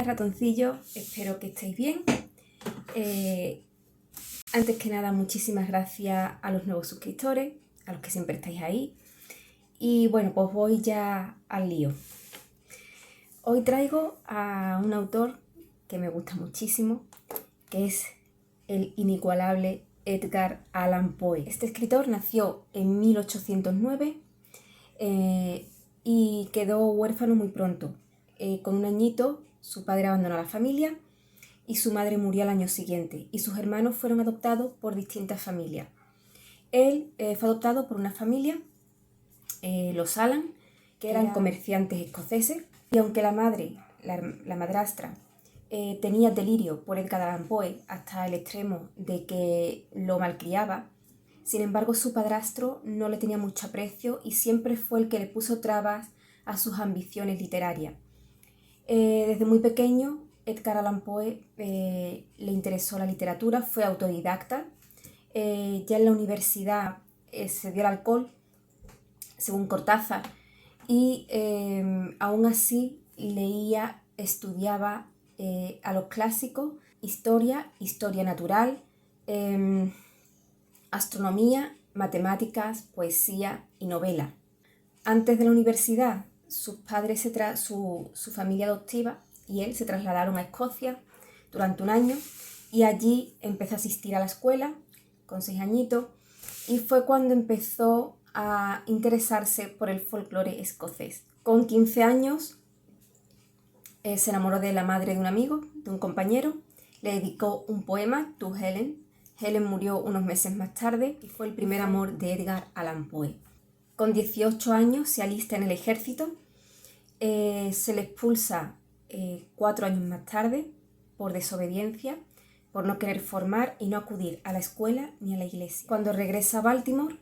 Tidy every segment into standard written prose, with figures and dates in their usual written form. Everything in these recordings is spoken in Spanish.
días, ratoncillos, espero que estéis bien. Antes que nada, muchísimas gracias a los nuevos suscriptores, a los que siempre estáis ahí. Y bueno, pues voy ya al lío. Hoy traigo a un autor que me gusta muchísimo, que es el inigualable Edgar Allan Poe. Este escritor nació en 1809 y quedó huérfano muy pronto. Con un añito, su padre abandonó a la familia y su madre murió al año siguiente, y sus hermanos fueron adoptados por distintas familias. Él fue adoptado por una familia, los Allan, que eran comerciantes escoceses, y aunque la madre, la madrastra, tenía delirio por Edgar Allan Poe hasta el extremo de que lo malcriaba, sin embargo su padrastro no le tenía mucho aprecio y siempre fue el que le puso trabas a sus ambiciones literarias. Desde muy pequeño, Edgar Allan Poe le interesó la literatura, fue autodidacta. Ya en la universidad se dio al alcohol, según Cortázar, y aún así leía, estudiaba a los clásicos, historia natural, astronomía, matemáticas, poesía y novela. Antes de la universidad, sus padres, su familia adoptiva y él se trasladaron a Escocia durante un año, y allí empezó a asistir a la escuela con 6 añitos, y fue cuando empezó a interesarse por el folclore escocés. Con 15 años se enamoró de la madre de un amigo, de un compañero, le dedicó un poema, To Helen. Helen murió unos meses más tarde y fue el primer amor de Edgar Allan Poe. Con 18 años se alista en el ejército, se le expulsa 4 años más tarde por desobediencia, por no querer formar y no acudir a la escuela ni a la iglesia. Cuando regresa a Baltimore,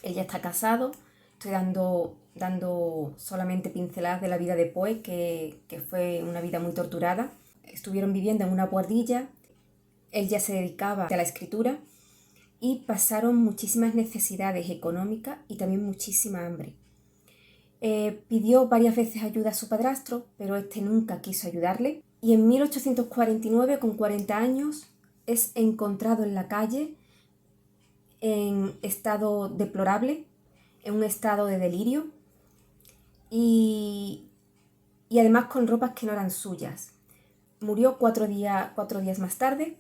él ya está casado. Estoy dando solamente pinceladas de la vida de Poe, que fue una vida muy torturada. Estuvieron viviendo en una guardilla, él ya se dedicaba a la escritura y pasaron muchísimas necesidades económicas y también muchísima hambre. Pidió varias veces ayuda a su padrastro, pero este nunca quiso ayudarle. Y en 1849, con 40 años, es encontrado en la calle en estado deplorable, en un estado de delirio y además con ropas que no eran suyas. Murió 4 días más tarde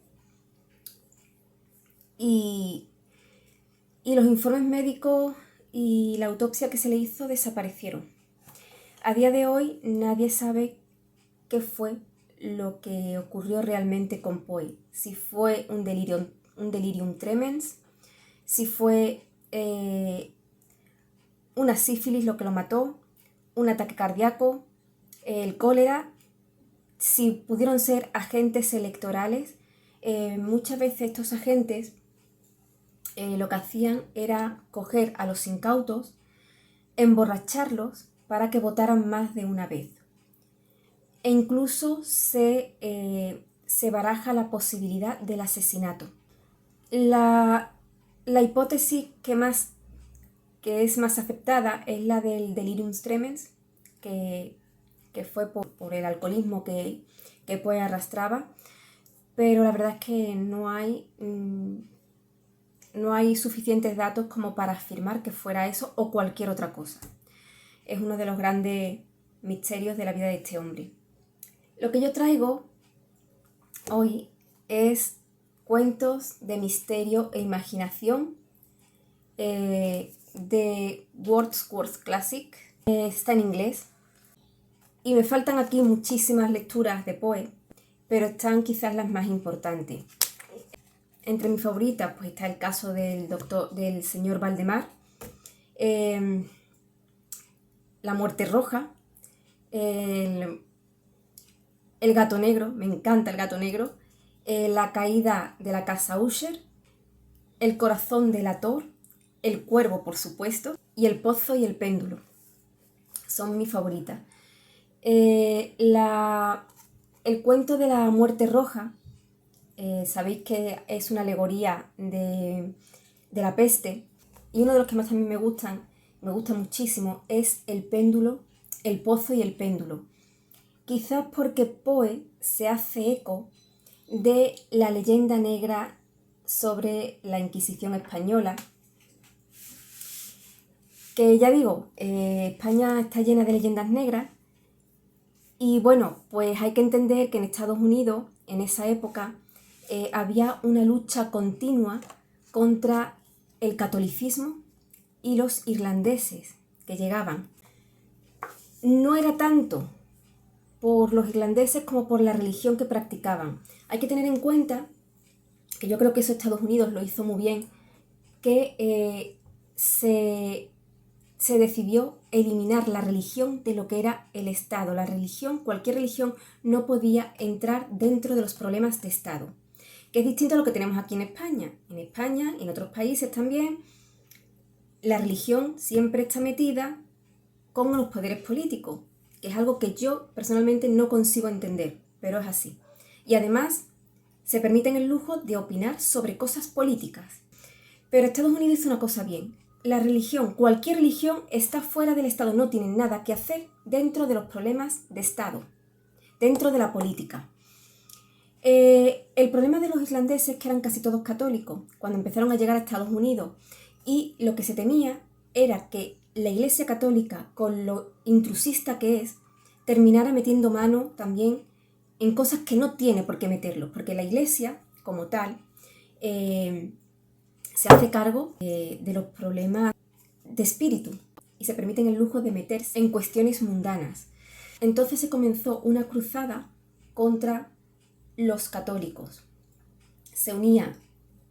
y los informes médicos y la autopsia que se le hizo desaparecieron. A día de hoy nadie sabe qué fue lo que ocurrió realmente con Poe. Si fue un delirium tremens, si fue una sífilis lo que lo mató, un ataque cardíaco, el cólera, si pudieron ser agentes electorales. Muchas veces estos agentes lo que hacían era coger a los incautos, emborracharlos para que votaran más de una vez. E incluso se baraja la posibilidad del asesinato. La hipótesis que es más aceptada es la del delirium tremens, que fue por el alcoholismo que Poe arrastraba, pero la verdad es que no hay suficientes datos como para afirmar que fuera eso o cualquier otra cosa. Es uno de los grandes misterios de la vida de este hombre. Lo que yo traigo hoy es cuentos de misterio e imaginación de Wordsworth Classic. Está en inglés y me faltan aquí muchísimas lecturas de Poe, pero están quizás las más importantes. Entre mis favoritas pues está el caso del señor Valdemar, La muerte roja, el gato negro, me encanta el gato negro, La caída de la casa Usher, El corazón delator, El cuervo, por supuesto, y El pozo y el péndulo. Son mis favoritas. El cuento de la muerte roja, sabéis que es una alegoría de la peste, y uno de los que más también me gusta muchísimo, es El péndulo, El pozo y el péndulo, quizás porque Poe se hace eco de la leyenda negra sobre la Inquisición española, que ya digo, España está llena de leyendas negras y bueno, pues hay que entender que en Estados Unidos, en esa época, había una lucha continua contra el catolicismo y los irlandeses que llegaban. No era tanto por los irlandeses como por la religión que practicaban. Hay que tener en cuenta, que yo creo que eso Estados Unidos lo hizo muy bien, que se decidió eliminar la religión de lo que era el Estado. La religión, cualquier religión, no podía entrar dentro de los problemas de Estado, que es distinto a lo que tenemos aquí en España. En España y en otros países también, la religión siempre está metida con los poderes políticos, que es algo que yo personalmente no consigo entender, pero es así. Y además, se permiten el lujo de opinar sobre cosas políticas. Pero Estados Unidos hizo una cosa bien. La religión, cualquier religión, está fuera del Estado, no tienen nada que hacer dentro de los problemas de Estado, dentro de la política. El problema de los irlandeses es que eran casi todos católicos cuando empezaron a llegar a Estados Unidos, y lo que se temía era que la Iglesia Católica, con lo intrusista que es, terminara metiendo mano también en cosas que no tiene por qué meterlo, porque la Iglesia, como tal, se hace cargo de los problemas de espíritu y se permiten el lujo de meterse en cuestiones mundanas. Entonces se comenzó una cruzada contra los católicos. Se unía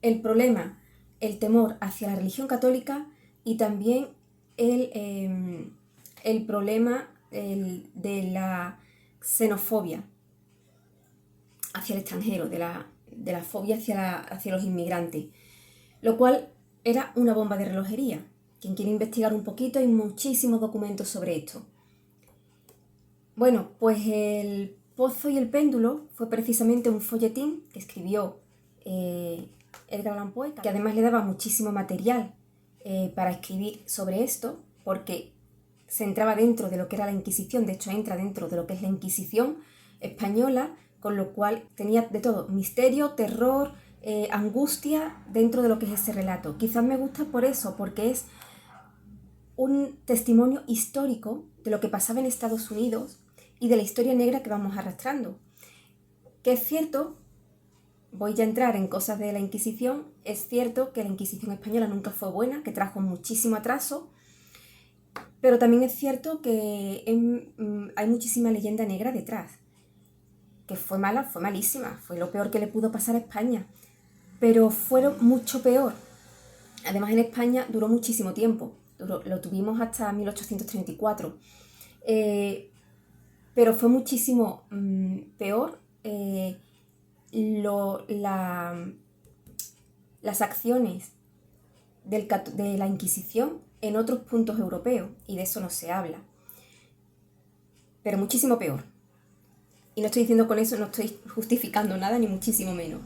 el problema, el temor hacia la religión católica y también el problema de la xenofobia hacia el extranjero, de la fobia hacia los inmigrantes, lo cual era una bomba de relojería. Quien quiere investigar un poquito, hay muchísimos documentos sobre esto. Bueno, pues El Pozo y el Péndulo fue precisamente un folletín que escribió Edgar Allan Poe, que además le daba muchísimo material para escribir sobre esto, porque se entraba dentro de lo que era la Inquisición, de hecho entra dentro de lo que es la Inquisición española, con lo cual tenía de todo, misterio, terror, angustia dentro de lo que es ese relato. Quizás me gusta por eso, porque es un testimonio histórico de lo que pasaba en Estados Unidos y de la historia negra que vamos arrastrando. Que es cierto, voy ya a entrar en cosas de la Inquisición, es cierto que la Inquisición española nunca fue buena, que trajo muchísimo atraso, pero también es cierto que hay muchísima leyenda negra detrás. Que fue mala, fue malísima, fue lo peor que le pudo pasar a España, pero fueron mucho peor. Además en España duró muchísimo tiempo, lo tuvimos hasta 1834, pero fue muchísimo peor las acciones de la Inquisición en otros puntos europeos, y de eso no se habla, pero muchísimo peor. Y no estoy diciendo con eso, no estoy justificando nada, ni muchísimo menos.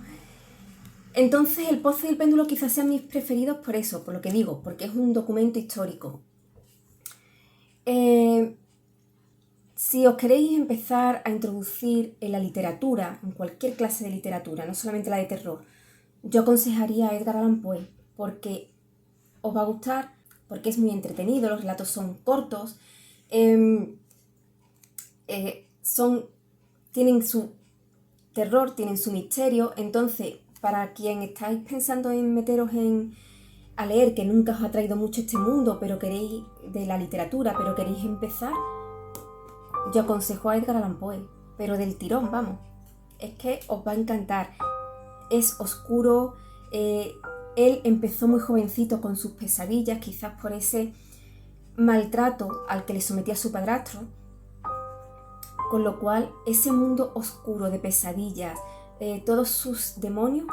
Entonces El Pozo y el Péndulo quizás sean mis preferidos por eso, por lo que digo, porque es un documento histórico. Si os queréis empezar a introducir en la literatura, en cualquier clase de literatura, no solamente la de terror, yo aconsejaría a Edgar Allan Poe, porque os va a gustar, porque es muy entretenido, los relatos son cortos, tienen su terror, tienen su misterio. Entonces, para quien estáis pensando en meteros a leer, que nunca os ha traído mucho este mundo, pero queréis, de la literatura, pero queréis empezar, yo aconsejo a Edgar Allan Poe, pero del tirón, vamos. Es que os va a encantar. Es oscuro, él empezó muy jovencito con sus pesadillas, quizás por ese maltrato al que le sometía su padrastro, con lo cual ese mundo oscuro de pesadillas, todos sus demonios,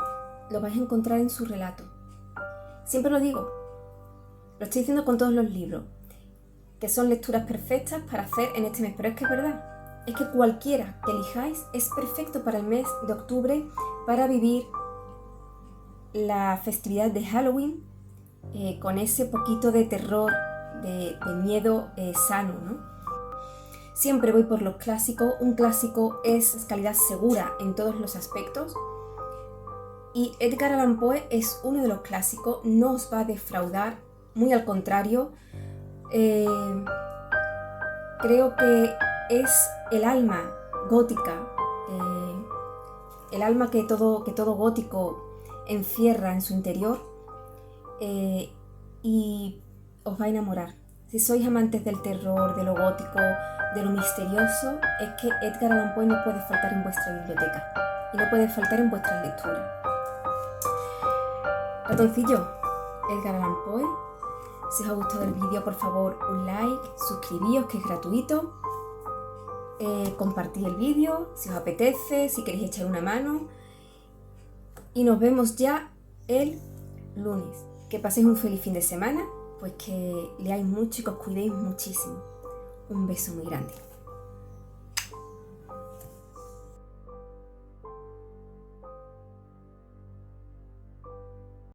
lo vais a encontrar en su relato. Siempre lo digo, lo estoy diciendo con todos los libros, que son lecturas perfectas para hacer en este mes, pero es que es verdad, es que cualquiera que elijáis es perfecto para el mes de octubre, para vivir la festividad de Halloween con ese poquito de terror, de miedo sano, ¿no? Siempre voy por los clásicos. Un clásico es calidad segura en todos los aspectos. Y Edgar Allan Poe es uno de los clásicos, no os va a defraudar, muy al contrario. Creo que es el alma gótica, el alma que todo gótico encierra en su interior, y os va a enamorar. Si sois amantes del terror, de lo gótico, de lo misterioso, es que Edgar Allan Poe no puede faltar en vuestra biblioteca y no puede faltar en vuestras lecturas. Ratoncillo, Edgar Allan Poe. Si os ha gustado el vídeo, por favor, un like, suscribíos, que es gratuito, compartid el vídeo si os apetece, si queréis echar una mano, y nos vemos ya el lunes. Que paséis un feliz fin de semana, pues que leáis mucho y que os cuidéis muchísimo. Un beso muy grande.